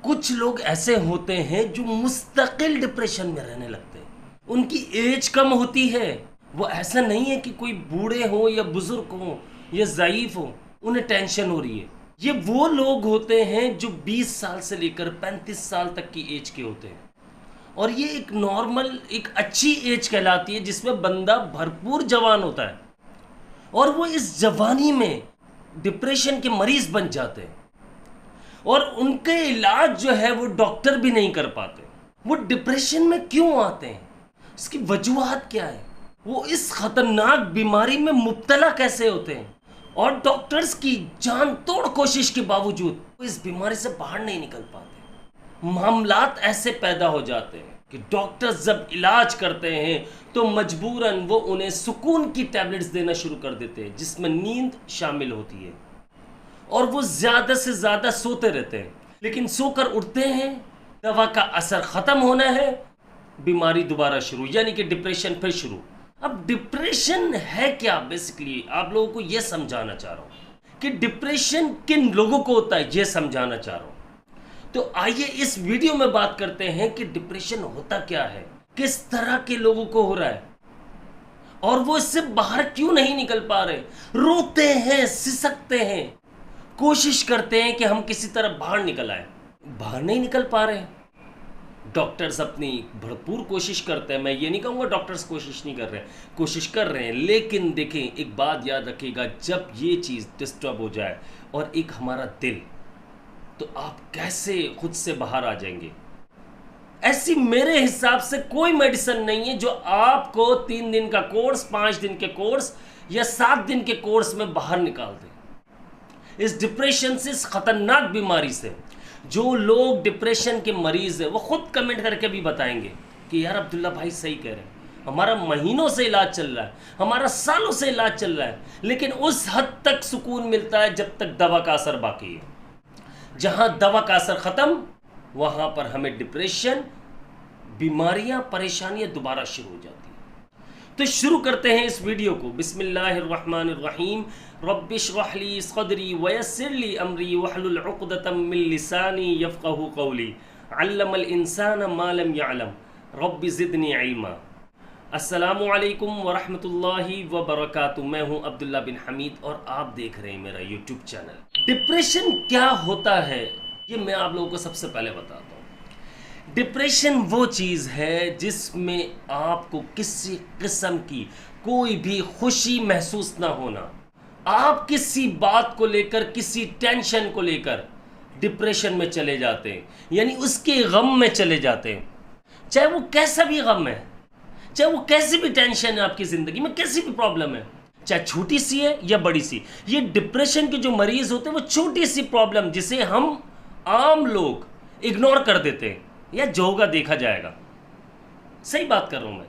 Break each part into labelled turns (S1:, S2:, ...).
S1: کچھ لوگ ایسے ہوتے ہیں جو مستقل ڈپریشن میں رہنے لگتے ہیں. ان کی ایج کم ہوتی ہے. وہ ایسا نہیں ہے کہ کوئی بوڑھے ہوں یا بزرگ ہوں یا ضعیف ہوں انہیں ٹینشن ہو رہی ہے. یہ وہ لوگ ہوتے ہیں جو 20 سال سے لے کر 35 سال تک کی ایج کے ہوتے ہیں. اور یہ ایک نارمل ایک اچھی ایج کہلاتی ہے جس میں بندہ بھرپور جوان ہوتا ہے. اور وہ اس جوانی میں ڈپریشن کے مریض بن جاتے ہیں. اور ان کے علاج جو ہے وہ ڈاکٹر بھی نہیں کر پاتے. وہ ڈپریشن میں کیوں آتے ہیں؟ اس کی وجوہات کیا ہے؟ وہ اس خطرناک بیماری میں مبتلا کیسے ہوتے ہیں؟ اور ڈاکٹرز کی جان توڑ کوشش کے باوجود وہ اس بیماری سے باہر نہیں نکل پاتے. معاملات ایسے پیدا ہو جاتے ہیں کہ ڈاکٹرز جب علاج کرتے ہیں تو مجبوراً وہ انہیں سکون کی ٹیبلٹس دینا شروع کر دیتے ہیں جس میں نیند شامل ہوتی ہے. اور وہ زیادہ سے زیادہ سوتے رہتے ہیں. لیکن سو کر اٹھتے ہیں، دوا کا اثر ختم ہونا ہے، بیماری دوبارہ شروع، یعنی کہ ڈپریشن پھر شروع. اب ڈپریشن ہے کیا؟ بیسیکلی آپ لوگوں کو یہ سمجھانا چاہ رہا ہوں کہ ڈپریشن کن لوگوں کو ہوتا ہے، یہ سمجھانا چاہ رہا ہوں. تو آئیے اس ویڈیو میں بات کرتے ہیں کہ ڈپریشن ہوتا کیا ہے، کس طرح کے لوگوں کو ہو رہا ہے، اور وہ اس سے باہر کیوں نہیں نکل پا رہے. روتے ہیں، سسکتے ہیں، کوشش کرتے ہیں کہ ہم کسی طرح باہر نکل آئیں، باہر نہیں نکل پا رہے. ڈاکٹرز اپنی بھرپور کوشش کرتے ہیں. میں یہ نہیں کہوں گا ڈاکٹرز کوشش نہیں کر رہے ہیں، کوشش کر رہے ہیں. لیکن دیکھیں ایک بات یاد رکھیے گا، جب یہ چیز ڈسٹرب ہو جائے اور ایک ہمارا دل، تو آپ کیسے خود سے باہر آ جائیں گے؟ ایسی میرے حساب سے کوئی میڈیسن نہیں ہے جو آپ کو 3 دن کا کورس، 5 دن کے کورس یا 7 دن کے کورس میں باہر نکال دے اس ڈپریشن سے، اس خطرناک بیماری سے. جو لوگ ڈپریشن کے مریض ہیں وہ خود کمنٹ کر کے بھی بتائیں گے کہ یار عبداللہ بھائی صحیح کہہ رہے ہیں، ہمارا مہینوں سے علاج چل رہا ہے، ہمارا سالوں سے علاج چل رہا ہے، لیکن اس حد تک سکون ملتا ہے جب تک دوا کا اثر باقی ہے. جہاں دوا کا اثر ختم، وہاں پر ہمیں ڈپریشن، بیماریاں، پریشانیاں دوبارہ شروع ہو جاتی ہیں. تو شروع کرتے ہیں اس ویڈیو کو. بسم اللہ الرحمن الرحیم. رب اشرح لی صدری ویسر لی امری واحلل عقدۃ من لسانی یفقہوا قولی. علم الانسان ما لم یعلم. رب زدنی علما. السلام علیکم ورحمۃ اللہ وبرکاتہ. میں ہوں عبداللہ بن حمید اور آپ دیکھ رہے ہیں میرا یوٹیوب چینل. ڈپریشن کیا ہوتا ہے یہ میں آپ لوگوں کو سب سے پہلے بتاتا ہوں. ڈپریشن وہ چیز ہے جس میں آپ کو کسی قسم کی کوئی بھی خوشی محسوس نہ ہونا. آپ کسی بات کو لے کر، کسی ٹینشن کو لے کر ڈپریشن میں چلے جاتے ہیں، یعنی اس کے غم میں چلے جاتے ہیں. چاہے وہ کیسا بھی غم ہے، چاہے وہ کیسی بھی ٹینشن ہے آپ کی زندگی میں، کیسی بھی پرابلم ہے، چاہے چھوٹی سی ہے یا بڑی سی. یہ ڈپریشن کے جو مریض ہوتے ہیں وہ چھوٹی سی پرابلم جسے ہم عام لوگ اگنور کر دیتے ہیں، یا جو ہوگا دیکھا جائے گا، صحیح بات کر رہا ہوں میں.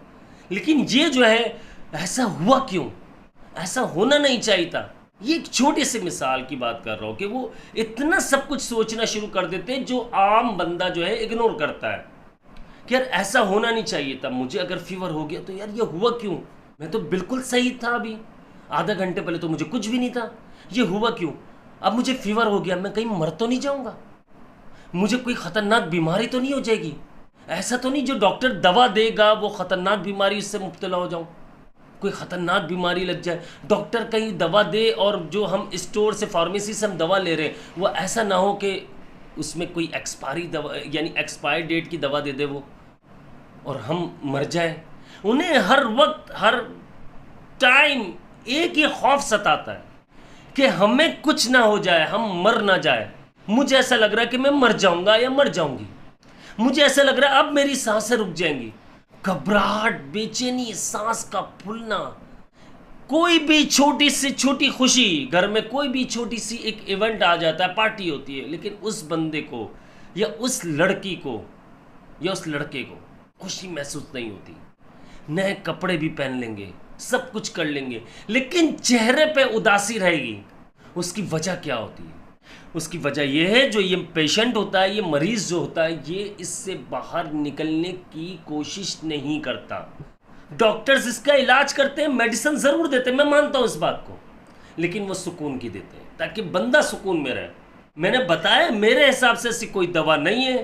S1: لیکن یہ جو ہے ایسا ہوا کیوں؟ ایسا ہونا نہیں چاہیے تھا. یہ ایک چھوٹی سی مثال کی بات کر رہا ہوں کہ وہ اتنا سب کچھ سوچنا شروع کر دیتے ہیں جو عام بندہ جو ہے اگنور کرتا ہے کہ یار ایسا ہونا نہیں چاہیے تھا. مجھے اگر فیور ہو گیا تو یار یہ ہوا کیوں؟ میں تو بالکل صحیح تھا، ابھی آدھا گھنٹے پہلے تو مجھے کچھ بھی نہیں تھا، یہ ہوا کیوں؟ اب مجھے فیور ہو گیا، میں کہیں مر تو نہیں جاؤں گا؟ مجھے کوئی خطرناک بیماری تو نہیں ہو جائے گی؟ ایسا تو نہیں جو ڈاکٹر دوا دے گا وہ خطرناک بیماری اس سے مبتلا ہو جاؤں؟ کوئی خطرناک بیماری لگ جائے، ڈاکٹر کہیں دوا دے اور جو ہم اسٹور سے، فارمیسی سے ہم دوا لے رہے ہیں وہ ایسا نہ ہو کہ اس میں کوئی ایکسپائری دوا، یعنی ایکسپائر ڈیٹ کی دوا دے دے وہ، اور ہم مر جائیں. انہیں ہر وقت، ہر ٹائم ایک ہی خوف ستاتا ہے کہ ہمیں کچھ نہ ہو جائے، ہم مر نہ جائے. مجھے ایسا لگ رہا ہے کہ میں مر جاؤں گا یا مر جاؤں گی. مجھے ایسا لگ رہا ہے اب میری سانسیں رک جائیں گی. گھبراہٹ، بے چینی، سانس کا پھولنا. کوئی بھی چھوٹی سے چھوٹی خوشی، گھر میں کوئی بھی چھوٹی سی ایک ایونٹ آ جاتا ہے، پارٹی ہوتی ہے، لیکن اس بندے کو یا اس لڑکی کو یا اس لڑکے کو خوشی محسوس نہیں ہوتی. نئے کپڑے بھی پہن لیں گے، سب کچھ کر لیں گے، لیکن چہرے پہ اداسی رہے گی. اس کی وجہ کیا ہوتی ہے؟ اس کی وجہ یہ ہے جو یہ پیشنٹ ہوتا ہے، یہ مریض جو ہوتا ہے، یہ اس سے باہر نکلنے کی کوشش نہیں کرتا. ڈاکٹرز اس کا علاج کرتے ہیں، میڈیسن ضرور دیتے ہیں، میں مانتا ہوں اس بات کو، لیکن وہ سکون کی دیتے ہیں تاکہ بندہ سکون میں رہے. میں نے بتایا میرے حساب سے ایسی کوئی دوا نہیں ہے،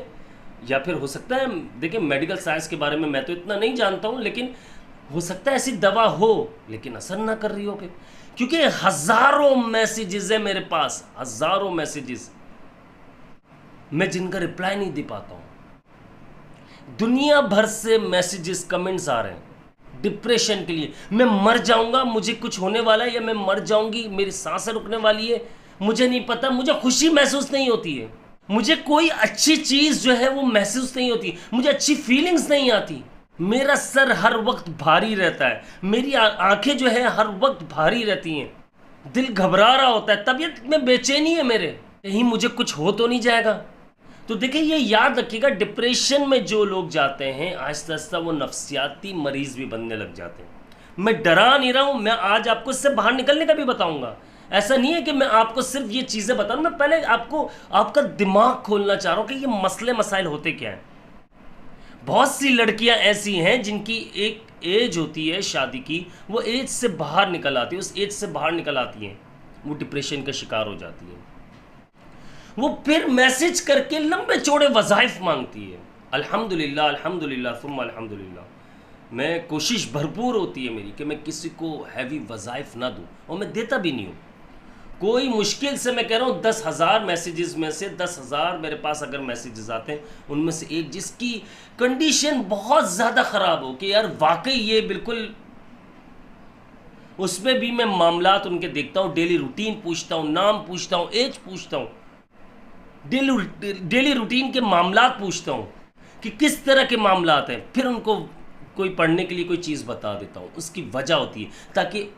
S1: یا پھر ہو سکتا ہے، دیکھیں میڈیکل سائنس کے بارے میں تو اتنا نہیں جانتا ہوں، لیکن ہو سکتا ہے ایسی دوا ہو لیکن اثر نہ کر رہی ہو پھر، کیونکہ ہزاروں میسیجز ہیں میرے پاس، ہزاروں میسیجز، میں جن کا رپلائی نہیں دے پاتا ہوں. دنیا بھر سے میسیجز کمنٹس آ رہے ہیں ڈپریشن کے لیے. میں مر جاؤں گا، مجھے کچھ ہونے والا ہے، یا میں مر جاؤں گی، میری سانسیں رکنے والی ہے، مجھے نہیں پتا، مجھے خوشی محسوس نہیں ہوتی ہے، مجھے کوئی اچھی چیز جو ہے وہ محسوس نہیں ہوتی، مجھے اچھی فیلنگز نہیں آتی، میرا سر ہر وقت بھاری رہتا ہے، میری آنکھیں جو ہے ہر وقت بھاری رہتی ہیں، دل گھبرا رہا ہوتا ہے، طبیعت میں بے چینی ہے میرے، کہیں مجھے کچھ ہو تو نہیں جائے گا. تو دیکھیں یہ یاد رکھیے گا، ڈپریشن میں جو لوگ جاتے ہیں آہستہ آہستہ وہ نفسیاتی مریض بھی بننے لگ جاتے ہیں. میں ڈرا نہیں رہا ہوں، میں آج آپ کو اس سے باہر نکلنے کا بھی بتاؤں گا. ایسا نہیں ہے کہ میں آپ کو صرف یہ چیزیں بتاؤں، میں پہلے آپ کا دماغ کھولنا چاہ رہا ہوں کہ یہ مسئلے مسائل ہوتے کیا ہیں. بہت سی لڑکیاں ایسی ہیں جن کی ایک ایج ہوتی ہے شادی کی، وہ ایج سے باہر نکل آتی ہے، اس ایج سے باہر نکل آتی ہیں، وہ ڈپریشن کا شکار ہو جاتی ہیں. وہ پھر میسج کر کے لمبے چوڑے وظائف مانگتی ہے. الحمدللہ الحمدللہ ثم الحمدللہ. میں کوشش بھرپور ہوتی ہے میری کہ میں کسی کو ہیوی وظائف نہ دوں، اور میں دیتا بھی نہیں ہوں. کوئی مشکل سے میں کہہ رہا ہوں 10,000 میسیجز میں سے 10,000 میرے پاس اگر میسیجز آتے ہیں، ان میں سے ایک جس کی کنڈیشن بہت زیادہ خراب ہو کہ یار واقعی یہ بالکل، اس میں بھی میں معاملات ان کے دیکھتا ہوں، ڈیلی روٹین پوچھتا ہوں، نام پوچھتا ہوں، ایج پوچھتا ہوں، ڈیلی روٹین کے معاملات پوچھتا ہوں کہ کس طرح کے معاملات ہیں، پھر ان کو کوئی پڑھنے کے لیے کوئی چیز بتا دیتا ہوں. اس کی وجہ ہوتی ہے تاکہ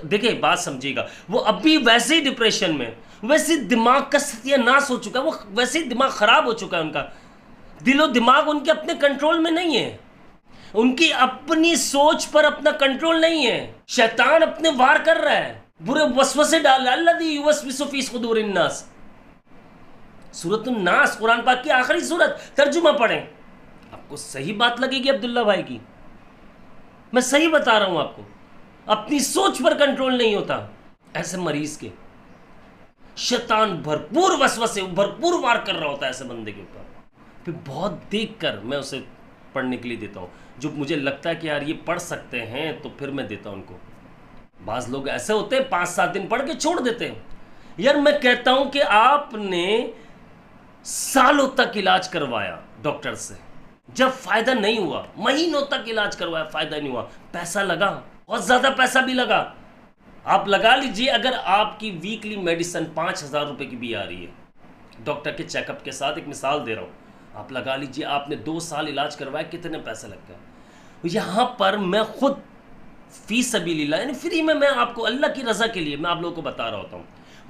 S1: دیکھیں بات سمجھیے گا، وہ ابھی ویسے ہی ڈپریشن میں، ویسے دماغ کا ستیہ ناس ہو چکا ہے، وہ ویسے ہی دماغ خراب ہو چکا ہے، ان کا دل و دماغ ان کے اپنے کنٹرول میں نہیں ہے، ان کی اپنی سوچ پر اپنا کنٹرول نہیں ہے، شیطان اپنے وار کر رہا ہے، برے وسوسے ڈال رہا ہے. الذی یوسوس فی صدور الناس، سورۃ الناس قرآن پاک کی آخری سورت، ترجمہ پڑھیں، آپ کو صحیح بات لگے گی عبداللہ بھائی کی. میں صحیح بتا رہا ہوں آپ کو، اپنی سوچ پر کنٹرول نہیں ہوتا ایسے مریض کے. شیطان بھرپور وسوسے، بھرپور وار کر رہا ہوتا ہے ایسے بندے کے اوپر. پھر بہت دیکھ کر میں اسے پڑھنے کے لیے دیتا ہوں، جو مجھے لگتا ہے کہ یار یہ پڑھ سکتے ہیں تو پھر میں دیتا ہوں ان کو. بعض لوگ ایسے ہوتے ہیں 5-7 دن پڑھ کے چھوڑ دیتے ہیں. یار میں کہتا ہوں کہ آپ نے سالوں تک علاج کروایا ڈاکٹر سے، جب فائدہ نہیں ہوا، مہینوں تک علاج کروایا، فائدہ نہیں ہوا، پیسہ لگا، بہت زیادہ پیسہ بھی لگا. آپ لگا لیجئے اگر آپ کی ویکلی میڈیسن 5,000 روپے کی بھی آ رہی ہے ڈاکٹر کے چیک اپ کے ساتھ، ایک مثال دے رہا ہوں، آپ لگا لیجئے آپ نے 2 سال علاج کروایا، کتنے پیسے لگ گئے. یہاں پر میں خود فی سبیل اللہ، یعنی فری میں آپ کو اللہ کی رضا کے لیے میں آپ لوگوں کو بتا رہا ہوتا ہوں.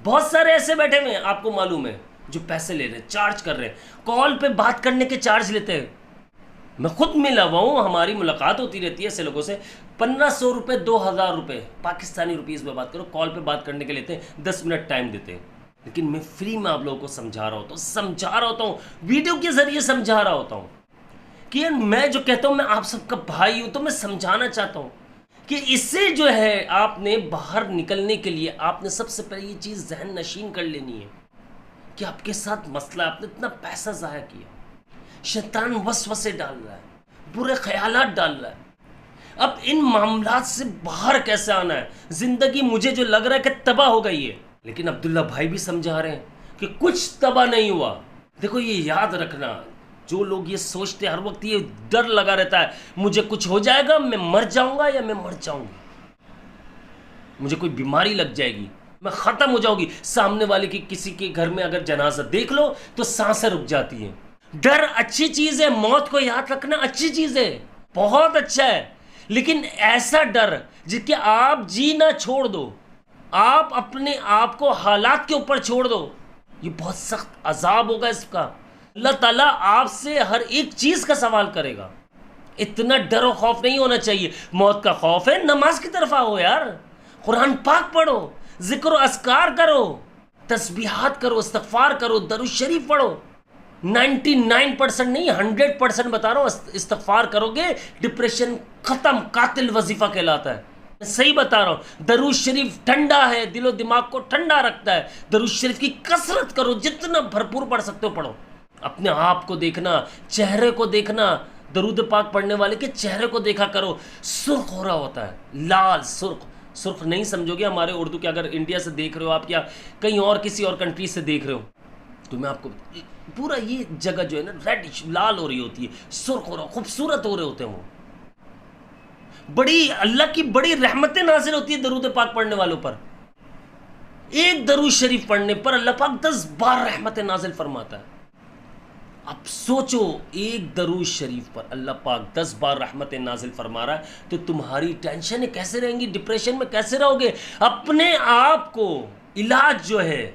S1: بہت سارے ایسے بیٹھے ہوئے ہیں آپ کو معلوم ہے جو پیسے لے رہے ہیں، چارج کر رہے ہیں، کال پہ بات کرنے کے چارج لیتے ہیں. میں خود ملا ہوا ہوں، ہماری ملاقات ہوتی رہتی ہے ایسے لوگوں سے. 1,500 روپے 2,000 روپے پاکستانی روپیز میں بات کرو، کال پہ بات کرنے کے لیتے ہیں، 10 منٹ ٹائم دیتے ہیں. لیکن میں فری میں آپ لوگوں کو سمجھا رہا ہوتا ہوں، ویڈیو کے ذریعے سمجھا رہا ہوتا ہوں کہ میں جو کہتا ہوں میں آپ سب کا بھائی ہوں، تو میں سمجھانا چاہتا ہوں کہ اس سے جو ہے آپ نے باہر نکلنے کے لیے آپ نے سب سے پہلے یہ چیز ذہن نشین کر لینی ہے کہ آپ کے ساتھ مسئلہ، آپ نے اتنا پیسہ ضائع کیا، شیطان وسوسے ڈال رہا ہے، برے خیالات ڈال رہا ہے. اب ان معاملات سے باہر کیسے آنا ہے؟ زندگی مجھے جو لگ رہا ہے کہ تباہ ہو گئی ہے، لیکن عبداللہ بھائی بھی سمجھا رہے ہیں کہ کچھ تباہ نہیں ہوا. دیکھو یہ یاد رکھنا، جو لوگ یہ سوچتے ہر وقت یہ ڈر لگا رہتا ہے مجھے کچھ ہو جائے گا، میں مر جاؤں گا یا میں مر جاؤں گی، مجھے کوئی بیماری لگ جائے گی، میں ختم ہو جاؤں گی. سامنے والے کی کسی کے گھر میں اگر جنازہ دیکھ لو تو سانسیں رک جاتی ہیں. ڈر اچھی چیز ہے، موت کو یاد رکھنا اچھی چیز ہے، بہت اچھا ہے، لیکن ایسا ڈر جس کہ آپ جینا چھوڑ دو، آپ اپنے آپ کو حالات کے اوپر چھوڑ دو، یہ بہت سخت عذاب ہوگا اس کا. اللہ تعالیٰ آپ سے ہر ایک چیز کا سوال کرے گا. اتنا ڈر و خوف نہیں ہونا چاہیے. موت کا خوف ہے، نماز کی طرف آؤ یار، قرآن پاک پڑھو، ذکر و اذکار کرو، تسبیحات کرو، استغفار کرو، درود شریف پڑھو. 99% نہیں 100% بتا رہا ہوں، استغفار کرو گے ڈپریشن ختم، قاتل وظیفہ کہلاتا ہے. صحیح بتا رہا ہوں، درود شریف ٹھنڈا ہے، دل و دماغ کو ٹھنڈا رکھتا ہے. درود شریف کی کثرت کرو، جتنا بھرپور پڑھ سکتے ہو پڑھو. اپنے آپ کو دیکھنا، چہرے کو دیکھنا، درود پاک پڑھنے والے کے چہرے کو دیکھا کرو. سرخ ہو رہا ہوتا ہے، لال سرخ. سرخ نہیں سمجھو گے ہمارے اردو کے، اگر انڈیا سے دیکھ رہے ہو آپ یا کہیں اور کسی اور کنٹری سے دیکھ رہے ہو تو میں آپ کو پورا یہ جگہ جو ہے نا ریڈش لال ہو رہی ہوتی ہے، سرخ ہو رہا، خوبصورت ہو رہے ہوتے ہیں وہ. بڑی اللہ کی بڑی رحمتیں نازل ہوتی ہے درود پاک پڑھنے والوں پر. ایک درود شریف پڑھنے پر اللہ پاک 10 بار رحمتیں نازل فرماتا ہے. اب سوچو، ایک درود شریف پر اللہ پاک 10 بار رحمتیں نازل فرما رہا ہے تو تمہاری ٹینشنیں کیسے رہیں گی؟ ڈپریشن میں کیسے رہو گے؟ اپنے آپ کو علاج جو ہے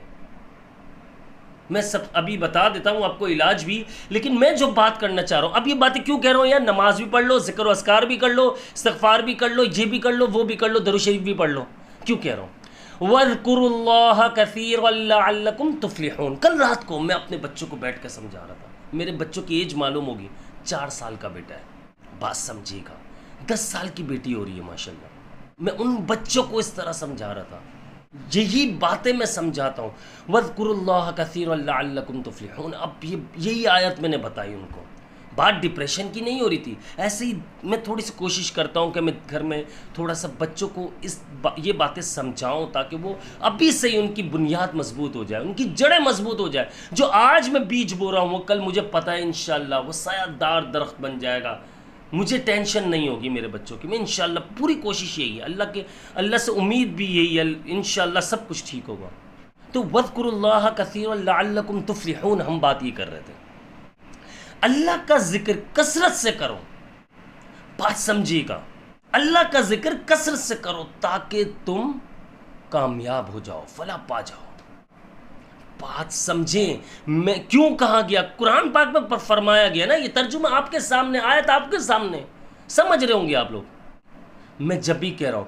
S1: میں سب ابھی بتا دیتا ہوں آپ کو علاج بھی، لیکن میں جو بات کرنا چاہ رہا ہوں، اب یہ باتیں کیوں کہہ رہا ہوں یار؟ نماز بھی پڑھ لو، ذکر و اذکار بھی کر لو، استغفار بھی کر لو، یہ بھی کر لو، وہ بھی کر لو، درود شریف بھی پڑھ لو. کیوں کہہ رہا ہوں؟ وَاذْكُرُوا اللَّهَ كَثِيرًا لَعَلَّكُمْ تُفْلِحُونَ. کل رات کو میں اپنے بچوں کو بیٹھ کے سمجھا رہا تھا. میرے بچوں کی ایج معلوم ہوگی، 4 سال کا بیٹا ہے، بات سمجھے گا. 10 سال کی بیٹی ہو رہی ہے ماشاءاللہ. میں ان بچوں کو اس طرح سمجھا رہا تھا، یہی باتیں میں سمجھاتا ہوں. وَاذْكُرُوا اللَّهَ كَثِيرًا لَعَلَّكُمْ تُفْلِحُونَ. اب یہی آیت میں نے بتائی ان کو. بات ڈپریشن کی نہیں ہو رہی تھی. ایسے ہی میں تھوڑی سی کوشش کرتا ہوں کہ میں گھر میں تھوڑا سا بچوں کو یہ باتیں سمجھاؤں تاکہ وہ ابھی سے ہی ان کی بنیاد مضبوط ہو جائے، ان کی جڑیں مضبوط ہو جائے. جو آج میں بیج بو رہا ہوں وہ کل مجھے پتہ ہے انشاءاللہ وہ سایہ دار درخت بن جائے گا. مجھے ٹینشن نہیں ہوگی میرے بچوں کی. میں انشاءاللہ پوری کوشش یہی ہے، اللہ سے امید بھی یہی ہے، انشاءاللہ سب کچھ ٹھیک ہوگا. تو وَاذْكُرُوا اللَّهَ كَثِيرًا لَعَلَّكُمْ تُفْلِحُونَ. ہم بات یہ کر رہے تھے اللہ کا ذکر کثرت سے کرو. بات سمجھیے گا، اللہ کا ذکر کثرت سے کرو تاکہ تم کامیاب ہو جاؤ، فلاح پا جاؤ. بات سمجھیں میں کیوں کہا گیا، قرآن پاک میں فرمایا گیا نا. یہ ترجمہ آپ کے سامنے، آیت آپ کے سامنے، سمجھ رہے ہوں گے آپ لوگ. میں جب بھی کہہ رہا ہوں،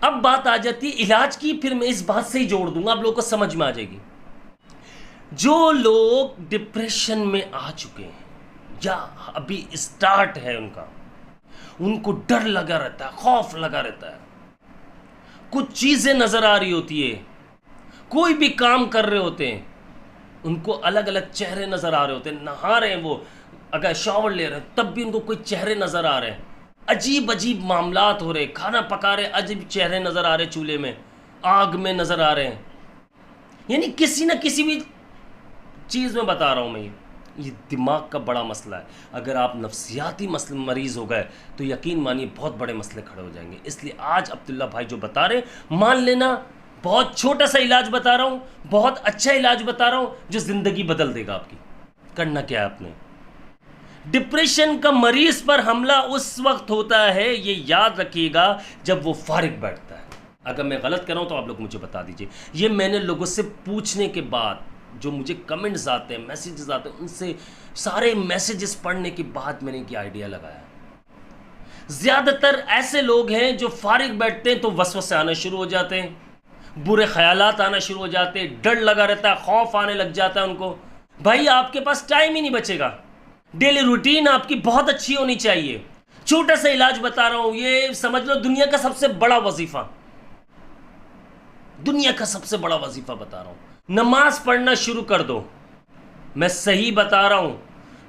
S1: اب بات آ جاتی ہے علاج کی، پھر میں اس بات سے ہی جوڑ دوں گا، آپ لوگوں کو سمجھ میں آ جائے گی. جو لوگ ڈپریشن میں آ چکے ہیں یا ابھی اسٹارٹ ہے ان کا، ان کو ڈر لگا رہتا ہے، خوف لگا رہتا ہے، کچھ چیزیں نظر آ رہی ہوتی ہے، کوئی بھی کام کر رہے ہوتے ہیں ان کو الگ الگ چہرے نظر آ رہے ہوتے ہیں. نہا رہے ہیں وہ، اگر شاور لے رہے ہیں تب بھی ان کو کوئی چہرے نظر آ رہے ہیں، عجیب عجیب معاملات ہو رہے، کھانا پکا رہے عجیب چہرے نظر آ رہے، چولہے میں آگ میں نظر آ رہے ہیں. یعنی کسی نہ کسی بھی چیز میں بتا رہا ہوں میں، یہ دماغ کا بڑا مسئلہ ہے. اگر آپ نفسیاتی مریض ہو گئے تو یقین مانیے بہت بڑے مسئلے کھڑے ہو جائیں گے. اس لیے آج عبداللہ بھائی جو بتا رہے مان لینا، بہت چھوٹا سا علاج بتا رہا ہوں، بہت اچھا علاج بتا رہا ہوں جو زندگی بدل دے گا آپ کی. کرنا کیا ہے آپ نے؟ ڈپریشن کا مریض پر حملہ اس وقت ہوتا ہے، یہ یاد رکھیے گا، جب وہ فارغ بیٹھتا ہے. اگر میں غلط کر رہا ہوں تو آپ لوگ مجھے بتا دیجئے. یہ میں نے لوگوں سے پوچھنے کے بعد، جو مجھے کمنٹس آتے ہیں، میسیجز آتے ہیں، ان سے سارے میسیجز پڑھنے کے بعد میں نے یہ آئیڈیا لگایا. زیادہ تر ایسے لوگ ہیں جو فارغ بیٹھتے ہیں تو وسوسے آنا شروع ہو جاتے ہیں، برے خیالات آنا شروع ہو جاتے ہیں، ڈر لگا رہتا ہے، خوف آنے لگ جاتا ہے ان کو. بھائی آپ کے پاس ٹائم ہی نہیں بچے گا. ڈیلی روٹین آپ کی بہت اچھی ہونی چاہیے. چھوٹا سا علاج بتا رہا ہوں، یہ سمجھ لو دنیا کا سب سے بڑا وظیفہ، دنیا کا سب سے بڑا وظیفہ بتا رہا ہوں. نماز پڑھنا شروع کر دو. میں صحیح بتا رہا ہوں،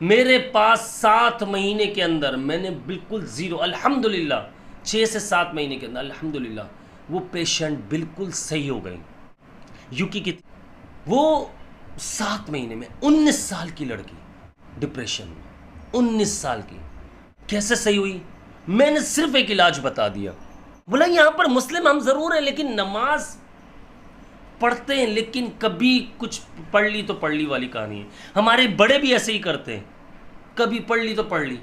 S1: میرے پاس 7 مہینے کے اندر میں نے بالکل زیرو، الحمدللہ 6 سے 7 مہینے کے اندر الحمدللہ وہ پیشنٹ بالکل صحیح ہو گئی. یوکی کی وہ 7 مہینے میں 19 سال کی لڑکی ڈپریشن میں، 19 سال کی، کیسے صحیح ہوئی؟ میں نے صرف ایک علاج بتا دیا. بولا یہاں پر مسلم ہم ضرور ہیں لیکن نماز پڑھتے ہیں، لیکن کبھی کچھ پڑھ لی تو پڑھ لی والی کہانی ہے. ہمارے بڑے بھی ایسے ہی کرتے ہیں، کبھی پڑھ لی تو پڑھ لی.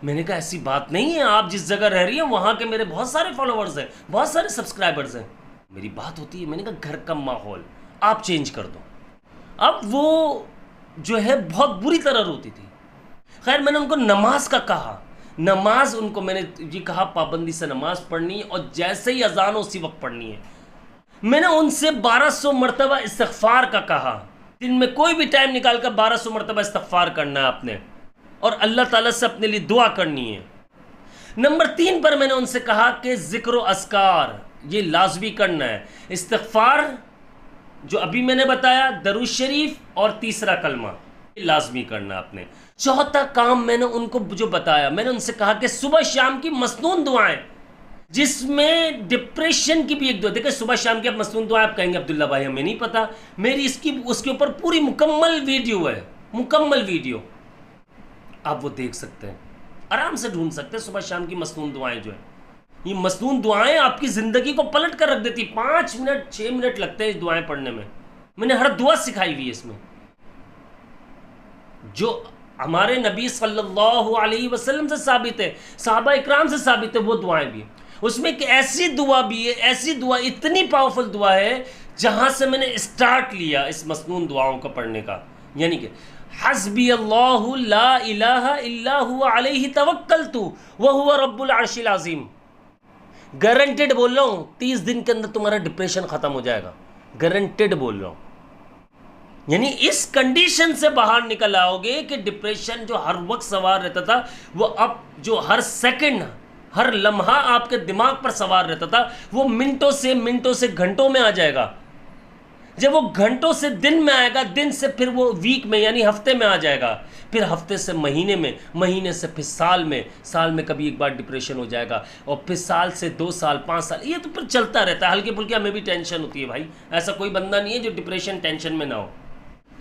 S1: میں نے کہا ایسی بات نہیں ہے، آپ جس جگہ رہ رہی ہیں وہاں کے میرے بہت سارے فالوورز ہیں، بہت سارے سبسکرائبرز ہیں. میری بات ہوتی ہے، میں نے کہا گھر کا ماحول آپ چینج کر دو. اب وہ جو ہے بہت بری طرح روتی تھی. خیر میں نے ان کو نماز کا کہا، نماز ان کو میں نے یہ کہا پابندی سے نماز پڑھنی ہے اور جیسے ہی اذان ہو اسی وقت پڑھنی ہے. میں نے ان سے 1200 مرتبہ استغفار کا کہا. دن میں کوئی بھی ٹائم نکال کر 1200 مرتبہ استغفار کرنا ہے آپ نے، اور اللہ تعالیٰ سے اپنے لیے دعا کرنی ہے. نمبر 3 پر میں نے ان سے کہا کہ ذکر و اذکار یہ لازمی کرنا ہے، استغفار جو ابھی میں نے بتایا، درود شریف اور تیسرا کلمہ یہ لازمی کرنا ہے آپ نے۔ چوتھا کام میں نے ان کو جو بتایا، میں نے ان سے کہا کہ صبح شام کی مسنون دعائیں، جس میں ڈپریشن کی بھی ایک دعا، دیکھیں صبح شام کی آپ مسنون دعائیں آپ کہیں گے عبداللہ بھائی ہمیں نہیں پتا، میری اس کے اوپر پوری مکمل ویڈیو ہے، مکمل ویڈیو آپ وہ دیکھ سکتے ہیں، آرام سے ڈھونڈ سکتے ہیں صبح شام کی مسنون دعائیں جو ہیں۔ یہ مسنون دعائیں آپ کی زندگی کو پلٹ کر رکھ دیتی، 5 منٹ 6 منٹ لگتے ہیں دعائیں پڑھنے میں نے ہر دعا سکھائی ہوئی ہے اس میں، جو ہمارے نبی صلی اللہ علیہ وسلم سے ثابت ہے، صحابہ اکرام سے ثابت ہے، وہ دعائیں بھی ہیں۔ اس میں ایک ایسی دعا بھی ہے، ایسی دعا، اتنی پاورفل دعا ہے جہاں سے میں نے اسٹارٹ لیا اس مسنون دعاؤں کو پڑھنے کا، یعنی کہ حسبی اللہ لا الہ الا هو علیہ توکلت وہو رب العرش العظیم۔ گارنٹیڈ بول رہا ہوں 30 دن کے اندر تمہارا ڈپریشن ختم ہو جائے گا، گارنٹیڈ بول رہا ہوں۔ یعنی اس کنڈیشن سے باہر نکل آؤ گے کہ ڈپریشن جو ہر وقت سوار رہتا تھا، وہ اب جو ہر سیکنڈ ہر لمحہ آپ کے دماغ پر سوار رہتا تھا، وہ منٹوں سے گھنٹوں میں آ جائے گا۔ جب وہ گھنٹوں سے دن میں آئے گا، دن سے پھر وہ ویک میں یعنی ہفتے میں آ جائے گا، پھر ہفتے سے مہینے میں، مہینے سے پھر سال میں کبھی ایک بار ڈپریشن ہو جائے گا، اور پھر سال سے 2 سال 5 سال، یہ تو پھر چلتا رہتا ہے۔ ہلکے پھلکے ہمیں بھی ٹینشن ہوتی ہے بھائی، ایسا کوئی بندہ نہیں ہے جو ڈپریشن ٹینشن میں نہ ہو۔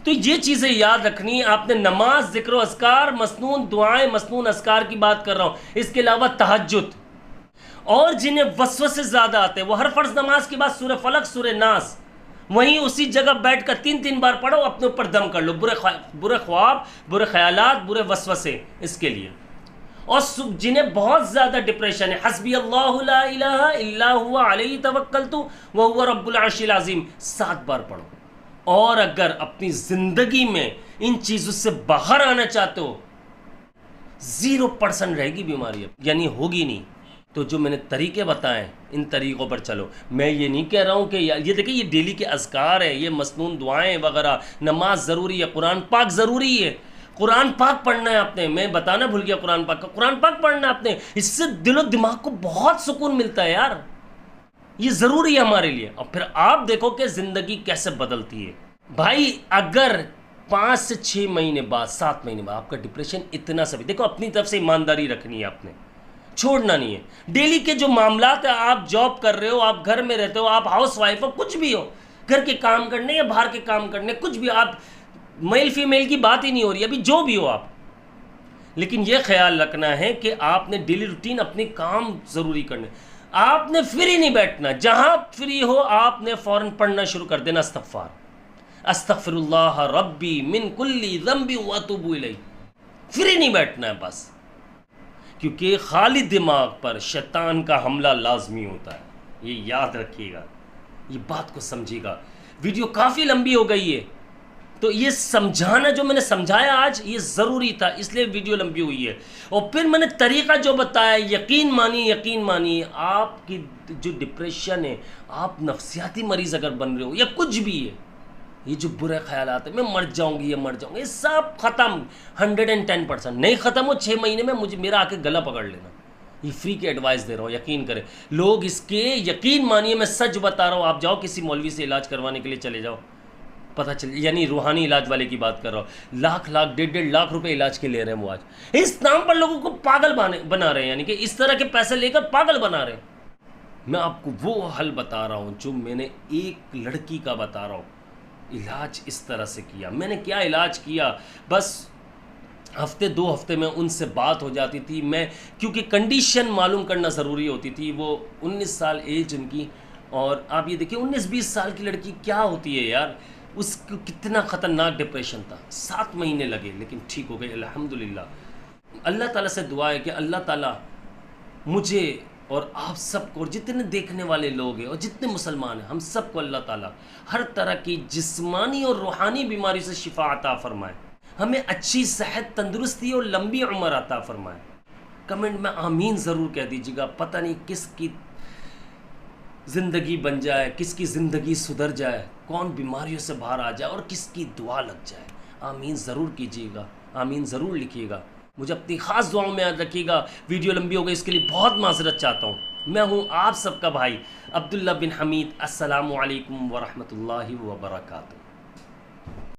S1: تو یہ چیزیں یاد رکھنی آپ نے، نماز، ذکر و اذکار، مسنون دعائیں، مسنون اذکار کی بات کر رہا ہوں، اس کے علاوہ تہجد، اور جنہیں وسوسے زیادہ آتے ہیں وہ ہر فرض نماز کے بعد سورہ فلق، سورہ ناس وہیں اسی جگہ بیٹھ کر 3 بار پڑھو، اپنے اوپر دم کر لو، برے خواب، برے خیالات، برے وسوسے، اس کے لیے۔ اور جنہیں بہت زیادہ ڈپریشن ہے، حسبی اللہ لا الہ الا هو علیہ توکلت وہو رب العرش العظیم 7 بار پڑھو۔ اور اگر اپنی زندگی میں ان چیزوں سے باہر آنا چاہتے ہو، 0% رہے گی بیماری، یعنی ہوگی نہیں، تو جو میں نے طریقے بتائے ان طریقوں پر چلو۔ میں یہ نہیں کہہ رہا ہوں کہ یہ دیکھیں یہ ڈیلی کے اذکار ہیں، یہ مسنون دعائیں وغیرہ، نماز ضروری ہے، قرآن پاک ضروری ہے، قرآن پاک پڑھنا ہے آپ نے، میں بتانا بھول گیا قرآن پاک کا، قرآن پاک پڑھنا ہے آپ نے، اس سے دل و دماغ کو بہت سکون ملتا ہے یار، یہ ضروری ہے ہمارے لیے۔ اور پھر آپ دیکھو کہ زندگی کیسے بدلتی ہے بھائی۔ اگر 5 سے 6 مہینے بعد، 7 مہینے بعد آپ کا ڈپریشن اتنا سا بھی، دیکھو اپنی طرف سے ایمانداری رکھنی ہے آپ نے، چھوڑنا نہیں ہے۔ ڈیلی کے جو معاملات ہیں، آپ جاب کر رہے ہو، آپ گھر میں رہتے ہو، آپ ہاؤس وائف ہو، کچھ بھی ہو، گھر کے کام کرنے یا باہر کے کام کرنے، کچھ بھی، آپ میل فیمیل کی بات ہی نہیں ہو رہی ابھی، جو بھی ہو آپ، لیکن یہ خیال رکھنا ہے کہ آپ نے ڈیلی روٹین اپنے کام ضروری کرنے، آپ نے فری نہیں بیٹھنا، جہاں فری ہو آپ نے فوراً پڑھنا شروع کر دینا استغفار، استغفر اللہ ربی من کل ذنب واتوب الیہ، فری نہیں بیٹھنا ہے بس، کیونکہ خالی دماغ پر شیطان کا حملہ لازمی ہوتا ہے، یہ یاد رکھیے گا، یہ بات کو سمجھیے گا۔ ویڈیو کافی لمبی ہو گئی ہے، تو یہ سمجھانا جو میں نے سمجھایا آج یہ ضروری تھا، اس لیے ویڈیو لمبی ہوئی ہے۔ اور پھر میں نے طریقہ جو بتایا، یقین مانی آپ کی جو ڈپریشن ہے، آپ نفسیاتی مریض اگر بن رہے ہو یا کچھ بھی ہے، یہ جو برے خیالات ہیں، میں مر جاؤں گی، یہ سب ختم 110%، نہیں ختم ہو 6 مہینے میں میرا آ کے گلا پکڑ لینا، یہ فری کی ایڈوائس دے رہا ہوں، یقین کریں لوگ اس کے، یقین مانیے میں سچ بتا رہا ہوں، آپ جاؤ کسی مولوی سے علاج کروانے کے لیے چلے جاؤ، پتہ چلے، یعنی روحانی علاج والے کی بات کر رہا ہوں، لاکھ 1.5 لاکھ روپے علاج کے لے رہے ہیں وہ آج، اس نام پر لوگوں کو پاگل بنا رہے ہیں، یعنی کہ اس طرح کے پیسے لے کر پاگل بنا رہے ہیں۔ میں آپ کو وہ حل بتا رہا ہوں جو میں نے ایک لڑکی کا بتا رہا ہوں، علاج اس طرح سے کیا، میں نے کیا علاج کیا، بس ہفتے 2 ہفتے میں ان سے بات ہو جاتی تھی، میں کیونکہ کنڈیشن معلوم کرنا ضروری ہوتی تھی، وہ 19 سال ایج ان کی، اور آپ یہ دیکھیں 19-20 سال کی لڑکی کیا ہوتی ہے یار، اس کو کتنا خطرناک ڈپریشن تھا، 7 مہینے لگے لیکن ٹھیک ہو گئی الحمدللہ۔ اللہ تعالیٰ سے دعا ہے کہ اللہ تعالیٰ مجھے اور آپ سب کو، اور جتنے دیکھنے والے لوگ ہیں اور جتنے مسلمان ہیں، ہم سب کو اللہ تعالیٰ ہر طرح کی جسمانی اور روحانی بیماری سے شفا عطا فرمائے، ہمیں اچھی صحت، تندرستی اور لمبی عمر عطا فرمائے۔ کمنٹ میں آمین ضرور کہہ دیجیے گا، پتہ نہیں کس کی زندگی بن جائے، کس کی زندگی سدھر جائے، کون بیماریوں سے باہر آ جائے اور کس کی دعا لگ جائے۔ آمین ضرور کیجیے گا، آمین ضرور لکھیے گا۔ مجھے اپنی خاص دعاؤں میں یاد رکھیے گا. ویڈیو لمبی ہو گئی، اس کے لیے بہت معذرت چاہتا ہوں. میں ہوں آپ سب کا بھائی عبداللہ بن حمید. السلام علیکم ورحمۃ اللہ وبرکاتہ.